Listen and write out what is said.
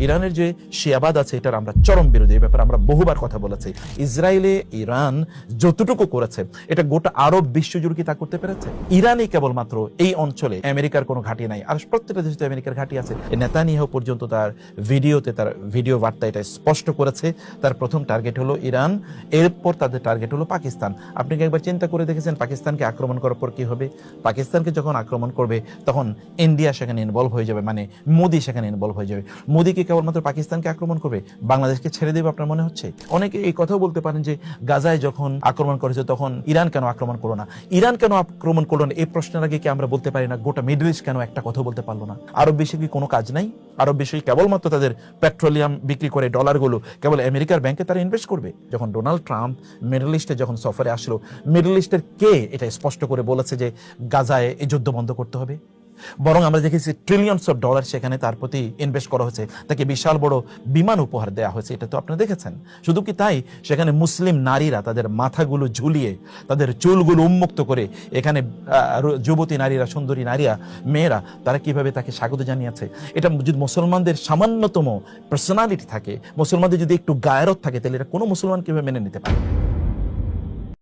ইরানের যে শিয়াবাদ আছে এটার আমরা চরম বিরোধী। এই ব্যাপারে আমরা বহুবার কথা বলেছি। ইসরায়েলে ইরান যতটুকু করেছে এটা গোটা আরব বিশ্বজুড়ে কি তা করতে পেরেছে? ইরানই কেবলমাত্র এই অঞ্চলে আমেরিকার কোনো ঘাঁটি নাই, আর প্রত্যেকটা দেশে আমেরিকার ঘাঁটি আছে। নেতানিয়াহু পর্যন্ত তার ভিডিওতে, তার ভিডিও বার্তা এটা স্পষ্ট করেছে তার প্রথম টার্গেট হলো ইরান, এরপর তাদের টার্গেট হলো পাকিস্তান। আপনি কি একবার চিন্তা করে দেখেছেন পাকিস্তানকে আক্রমণ করার পর কি হবে? পাকিস্তানকে যখন আক্রমণ করবে তখন ইন্ডিয়া সেখানে ইনভলভ হয়ে যাবে, মানে মোদি সেখানে ইনভলভ হয়ে যাবে। মোদি কি কেবলমাত্র পাকিস্তানকে আক্রমণ করবে, বাংলাদেশকে ছেড়ে দেবে আপনার মনে হচ্ছে? অনেকে এই কথাও বলতে পারেন যে গাজায় যখন আক্রমণ করেছে তখন ইরান কেন আক্রমণ করলো না? ইরান কেন আক্রমণ করলো না এই প্রশ্নের আগে কি আমরা বলতে পারি না গোটা মিডল ইস্ট কেন একটা কথা বলতে পারলো না? আরব বিশ্বে কি কোনো কাজ নাই? আরব বিশ্বে কেবলমাত্র তাদের পেট্রোলিয়াম বিক্রি করে ডলারগুলো কেবল আমেরিকার ব্যাংকে তারা ইনভেস্ট করবে? যখন ডোনাল্ড ট্রাম্প মিডল ইস্টে যখন সফরে আসলো, মিডল ইস্টের কে এটা স্পষ্ট করে বলেছে যে গাজায় এই যুদ্ধ বন্ধ করতে হবে? বরং আমরা দেখেছি ট্রিলিয়নস অফ ডলার সেখানে তার প্রতি ইনভেস্ট করা হয়েছে, তাকে বিশাল বড় বিমান উপহার দেওয়া হয়েছে। এটা তো আপনারা দেখেছেন। শুধু কি তাই, সেখানে মুসলিম নারীরা তাদের মাথাগুলো ঝুলিয়ে, তাদের চুলগুলো উন্মুক্ত করে, এখানে যুবতী নারীরা, সুন্দরী নারীরা, মেয়েরা, তারা কিভাবে তাকে স্বাগত জানিয়েছে। এটা যদি মুসলমানদের সামান্যতম পার্সোনালিটি থাকে, মুসলমানদের যদি একটু গায়রত থাকে, তাহলে এটা কোনো মুসলমান কিভাবে মেনে নিতে পারে?